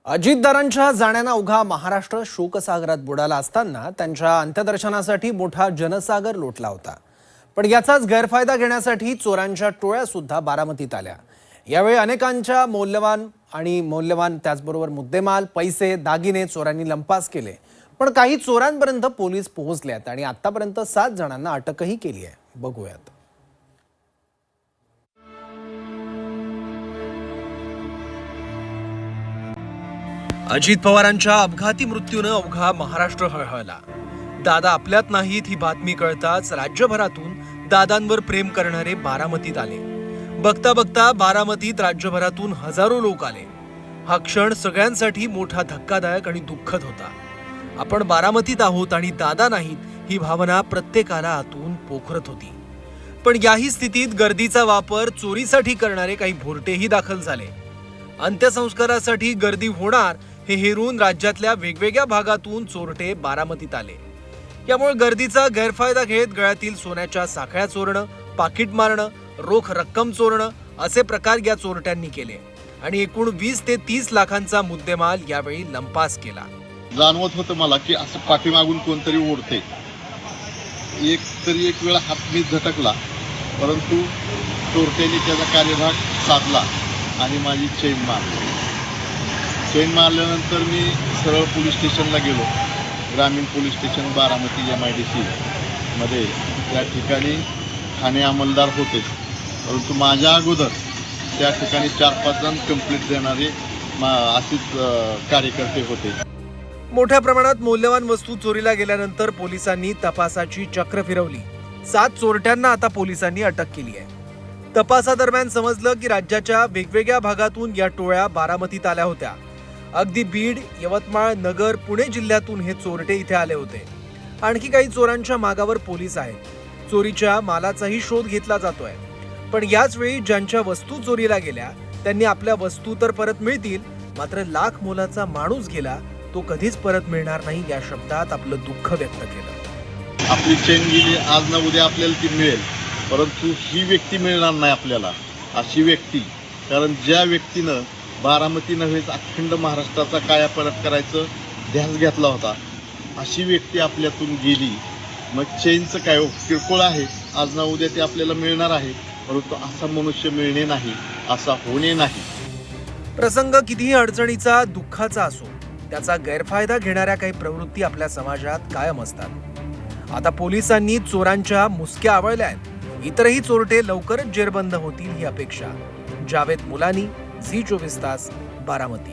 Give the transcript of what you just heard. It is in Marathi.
अजितदारांच्या जाण्यानं अवघा महाराष्ट्र शोकसागरात बुडाला असताना त्यांच्या अंत्यदर्शनासाठी मोठा जनसागर लोटला होता। पण याचाच गैरफायदा घेण्यासाठी चोरांच्या टोळ्या सुद्धा बारामतीत आल्या। यावेळी अनेकांच्या मौल्यवान त्याचबरोबर मुद्देमाल, पैसे, दागिने चोरांनी लंपास केले। पण काही चोरांपर्यंत पोलीस पोहोचलेत आणि आतापर्यंत 7 जणांना अटकही केली आहे। बघूयात। अजित पवारांच्या अपघाती मृत्यूने अवघा महाराष्ट्र हळहळला। दादा आपल्यात नाहीत ही बातमी कळताच राज्यभरातून दादांवर प्रेम करणारे बारामतीत आले। बघता बघता बारामतीत राज्यभरातून हजारो लोक आले। हा क्षण सगळ्यांसाठी मोठा धक्कादायक आणि दुःखद होता। आपण बारामतीत आहोत आणि दादा नाहीत ही भावना प्रत्येकाला आतून पोखरत होती। पण याही स्थितीत गर्दीचा वापर चोरीसाठी करणारे काही भोरटेही दाखल झाले। अंत्यसंस्कारासाठी गर्दी होणार हे हेरून राज्यातल्या वेगवेगळ्या भागातून चोरटे बारामतीत आले। यामुळे गर्दीचा गैरफायदा घेत गळ्यातील सोन्याच्या साखळ्या चोरणं, पाकिट मारणं, रोख रक्कम चोरणं असे प्रकार या चोरट्यांनी केले आणि एकूण 20 ते 30 लाखांचा मुद्देमाल यावेळी लंपास केला। जाणवत होतं मला की असं पाठीमागून कोणतरी ओढते। एक वेळा हात मी झटकला, परंतु चोरट्याने त्याचा कार्यभाग साधला आणि माझी चेन मारल्यानंतर मी सरळ पोलीस स्टेशनला गेलो। ग्रामीण पोलीस स्टेशन बारामती MIDC मध्ये त्या ठिकाणी ठाणे अंमलदार होते, परंतु माझ्या अगोदर त्या ठिकाणी 4-5 जण कंप्लेंट देणारे असेच कार्यकर्ते होते। मोठ्या प्रमाणात मौल्यवान वस्तू चोरीला गेल्यानंतर पोलिसांनी तपासाची चक्र फिरवली। 7 चोरट्यांना आता पोलिसांनी अटक केली आहे। तपासादरम्यान समजलं की राज्याच्या वेगवेगळ्या भागातून या टोळ्या बारामतीत आल्या होत्या। अगदी बीड, यवतमाळ, नगर, पुणे जिल्ह्यातून हे चोरटे इथे आले होते। आणखी काही चोरांच्या मागावर पोलीस आहेत। चोरीच्या मालाचाही शोध घेतला जातोय। पण याच वेळी ज्यांच्या वस्तू चोरीला गेल्या त्यांनी आपल्या वस्तू तर परत मिळतील, मात्र लाख मोलाचा माणूस गेला तो कधीच परत मिळणार नाही या शब्दात आपलं दुःख व्यक्त केलं। आपली चेन गेली, आज ना उद्या आपल्याला ती मिळेल, परंतु ही व्यक्ती मिळणार नाही आपल्याला। अशी व्यक्ती, कारण ज्या व्यक्तीनं बारामती नव्हेच अखंड महाराष्ट्राचा कायापालट करायचं ध्यास घेतला होता, अशी व्यक्ती आपल्यातून गेली। मग चेनचं काय किरकोळ आहे, आज ना उद्या ते आपल्याला मिळणार आहे, परंतु असा मनुष्य मिळणे नाही, असा होणे नाही। प्रसंग कितीही अडचणीचा, दुःखाचा असो, त्याचा गैरफायदा घेणाऱ्या काही प्रवृत्ती आपल्या समाजात कायम असतात। आता पोलिसांनी चोरांच्या मुसक्या आवळल्या आहेत। इतरही चोरटे लवकरच जेरबंद होतील ही अपेक्षा। जावेद मुलानी, झी 24 तास, बारामती।